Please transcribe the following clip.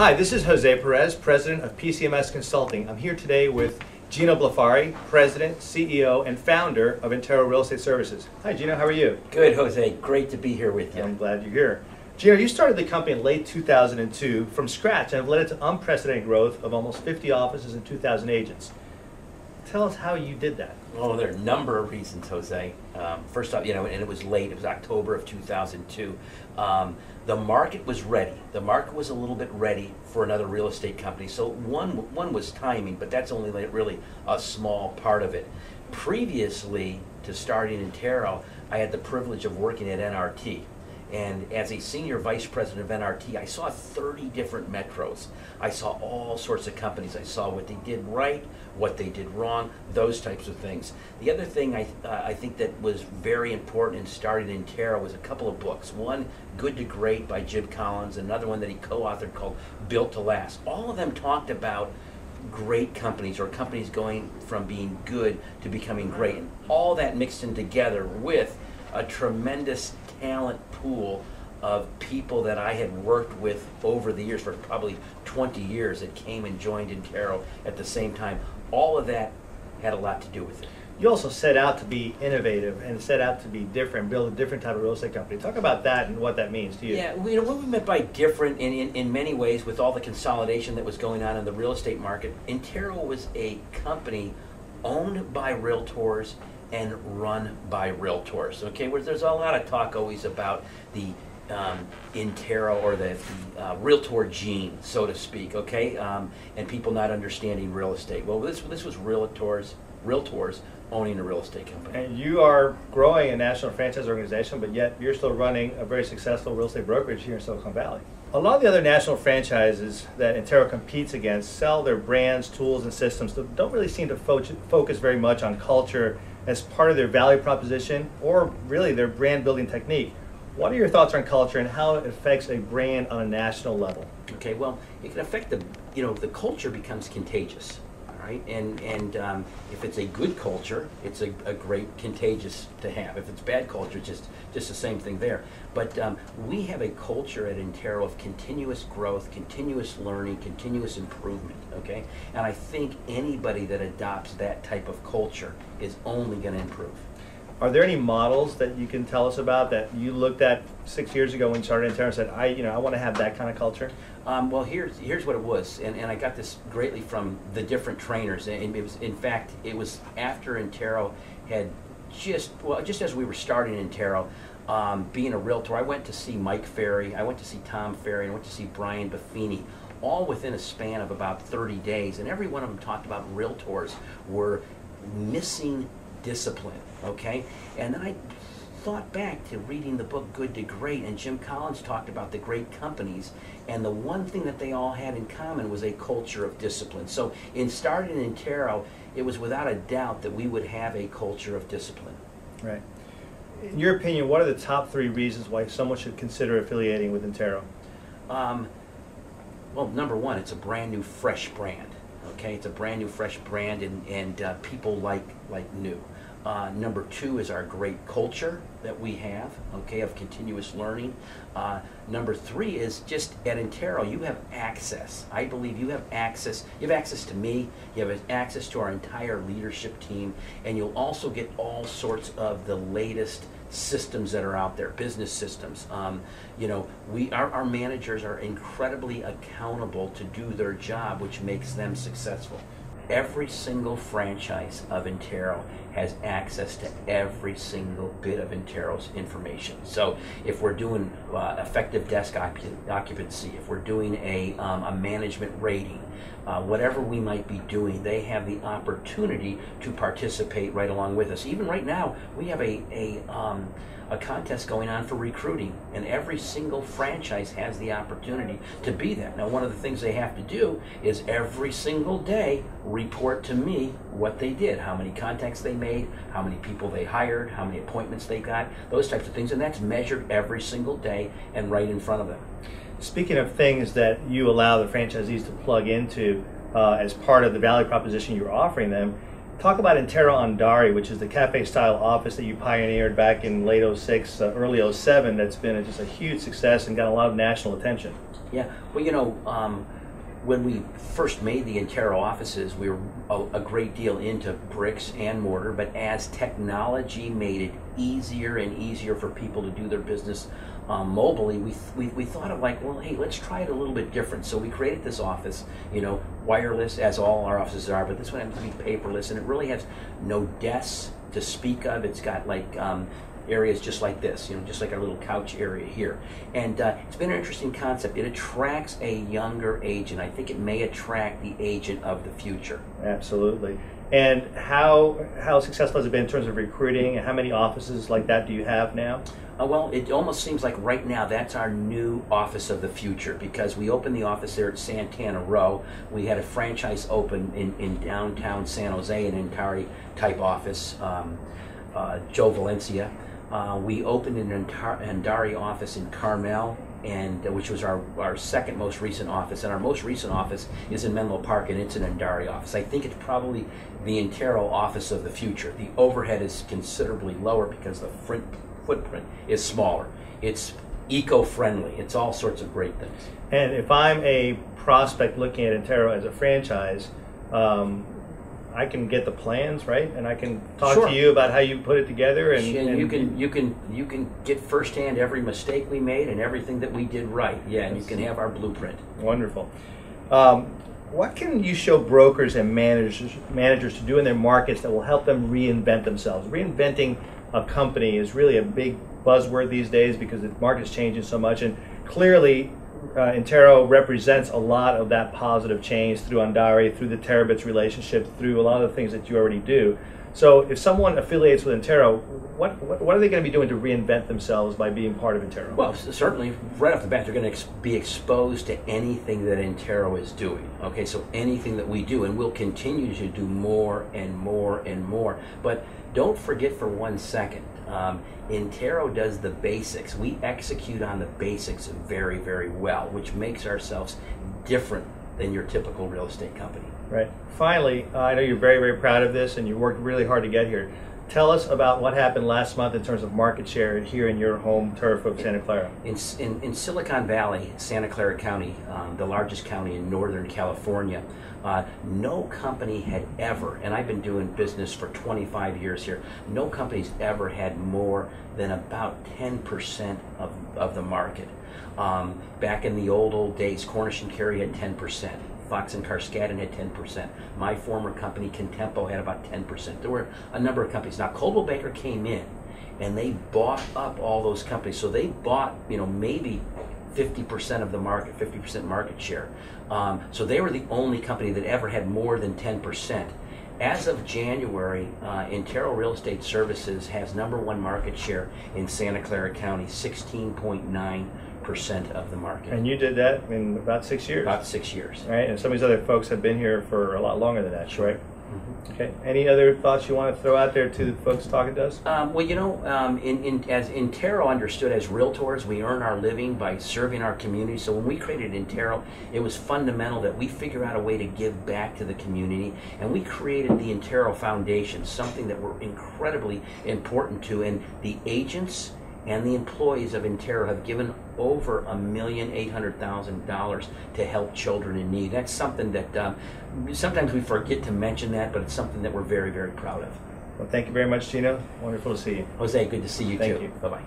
Hi, this is Jose Perez, President of PCMS Consulting. I'm here today with Gino Blefari, President, CEO, and founder of Intero Real Estate Services. Hi, Gino. How are you? Good, Jose. Great to be here with you. I'm glad you're here. Gino, you started the company in late 2002 from scratch and have led it to unprecedented growth of almost 50 offices and 2,000 agents. Tell us how you did that. Well, there are a number of reasons, Jose. First off, and it was late. It was October of 2002. The market was ready. The market was a little bit ready for another real estate company. So one was timing, but that's only really a small part of it. Previously to starting Intero, I had the privilege of working at NRT. And as a senior vice president of NRT, I saw 30 different metros. I saw all sorts of companies. I saw what they did right, what they did wrong, those types of things. The other thing I think that was very important in starting Intero was a couple of books. One, Good to Great by Jim Collins, another one that he co-authored called Built to Last. All of them talked about great companies or companies going from being good to becoming great. And all that mixed in together with a tremendous talent pool of people that I had worked with over the years, for probably 20 years, that came and joined Intero at the same time. All of that had a lot to do with it. You also set out to be innovative and set out to be different, build a different type of real estate company. Talk about that and what that means to you. Yeah, what we meant by different in many ways, with all the consolidation that was going on in the real estate market, Intero was a company owned by realtors and run by realtors. Okay, where there's a lot of talk always about the Intero or the realtor gene, so to speak. Okay, and people not understanding real estate. Well, this was realtors owning a real estate company. And you are growing a national franchise organization, but yet you're still running a very successful real estate brokerage here in Silicon Valley. A lot of the other national franchises that Intero competes against sell their brands, tools, and systems that don't really seem to focus very much on culture as part of their value proposition or really their brand building technique. What are your thoughts on culture and how it affects a brand on a national level? Okay, well, it can affect the culture becomes contagious. Right? And if it's a good culture, it's a great contagious to have. If it's bad culture, just the same thing there. But we have a culture at Intero of continuous growth, continuous learning, continuous improvement. Okay, and I think anybody that adopts that type of culture is only going to improve. Are there any models that you can tell us about that you looked at 6 years ago when you started Intero and said, I want to have that kind of culture? Well, here's what it was, and I got this greatly from the different trainers. And it was, in fact, it was after Intero had just as we were starting Intero, being a realtor, I went to see Mike Ferry, I went to see Tom Ferry, and I went to see Brian Buffini, all within a span of about 30 days. And every one of them talked about realtors were missing discipline, okay? And then I thought back to reading the book Good to Great, and Jim Collins talked about the great companies, and the one thing that they all had in common was a culture of discipline. So in starting Intero, it was without a doubt that we would have a culture of discipline. Right. In your opinion, what are the top 3 reasons why someone should consider affiliating with Intero? Well, number one, it's a brand new, fresh brand. Okay, it's a brand new, fresh brand, and people like new. Number 2 is our great culture that we have, okay, of continuous learning. Number 3 is just at Intero, you have access. I believe you have access. You have access to me. You have access to our entire leadership team, and you'll also get all sorts of the latest systems that are out there, business systems. Our managers are incredibly accountable to do their job, which makes them successful. Every single franchise of Intero has access to every single bit of Intero's information. So if we're doing effective desk occupancy, if we're doing a management rating, whatever we might be doing, they have the opportunity to participate right along with us. Even right now, we have a contest going on for recruiting, and every single franchise has the opportunity to be there. Now, one of the things they have to do is every single day report to me what they did, how many contacts they made, how many people they hired, how many appointments they got, those types of things, and that's measured every single day and right in front of them. Speaking of things that you allow the franchisees to plug into as part of the value proposition you're offering them, talk about Intero Andari, which is the cafe-style office that you pioneered back in late 06, early 07. That's been just a huge success and got a lot of national attention. Yeah, well, when we first made the Intero offices, we were a great deal into bricks and mortar, but as technology made it easier and easier for people to do their business mobilely, we thought of like, well, hey, let's try it a little bit different. So we created this office, you know, wireless, as all our offices are, but this one happens to be paperless, and it really has no desks to speak of. It's got like areas just like this, you know, just like our little couch area here. And it's been an interesting concept. It attracts a younger agent. I think it may attract the agent of the future. Absolutely. And how successful has it been in terms of recruiting, and how many offices like that do you have now? Well, it almost seems like right now that's our new office of the future, because we opened the office there at Santana Row. We had a franchise open in downtown San Jose, an Intari type office, Joe Valencia. We opened an Intari office in Carmel, and which was our second most recent office, and our most recent office is in Menlo Park, and it's an Intari office. I think it's probably the Intero office of the future. The overhead is considerably lower because the footprint is smaller. It's eco-friendly. It's all sorts of great things. And if I'm a prospect looking at Intero as a franchise, I can get the plans, right? And I can talk Sure. to you about how you put it together, and you can get firsthand every mistake we made and everything that we did right. Yeah, and you can have our blueprint. Wonderful. What can you show brokers and managers to do in their markets that will help them reinvent themselves? Reinventing a company is really a big buzzword these days because the market's changing so much, and clearly Intero represents a lot of that positive change through Andari, through the Terabits relationship, through a lot of the things that you already do. So if someone affiliates with Intero, what are they going to be doing to reinvent themselves by being part of Intero? Well, certainly, right off the bat, they're going to be exposed to anything that Intero is doing. Okay, so anything that we do, and we'll continue to do more and more and more. But don't forget for 1 second, Intero does the basics. We execute on the basics very, very well, which makes ourselves different than your typical real estate company. Right. Finally, I know you're very, very proud of this, and you worked really hard to get here. Tell us about what happened last month in terms of market share here in your home turf of Santa Clara. In Silicon Valley, Santa Clara County, the largest county in Northern California, no company had ever, and I've been doing business for 25 years here, no company's ever had more than about 10% of the market. Back in the old days, Cornish and Carey had 10%. Fox and Carskadden had 10%. My former company, Contempo, had about 10%. There were a number of companies. Now, Coldwell Banker came in, and they bought up all those companies. So they bought, you know, maybe 50% of the market, 50% market share. So they were the only company that ever had more than 10%. As of January, Intero Real Estate Services has #1 market share in Santa Clara County, 16.9% of the market. And you did that in about 6 years? About 6 years. Right, and some of these other folks have been here for a lot longer than that, Sure. right? Mm-hmm. Okay. Any other thoughts you want to throw out there to the folks talking to us? Well, you know, as Intero understood, as realtors, we earn our living by serving our community. So when we created Intero, it was fundamental that we figure out a way to give back to the community, and we created the Intero Foundation, something that we're incredibly important to, and the agents and the employees of Intero have given over $1,800,000 to help children in need. That's something that sometimes we forget to mention that, but it's something that we're very, very proud of. Well, thank you very much, Gino. Wonderful to see you. Jose, good to see you Thank too. you. Bye-bye.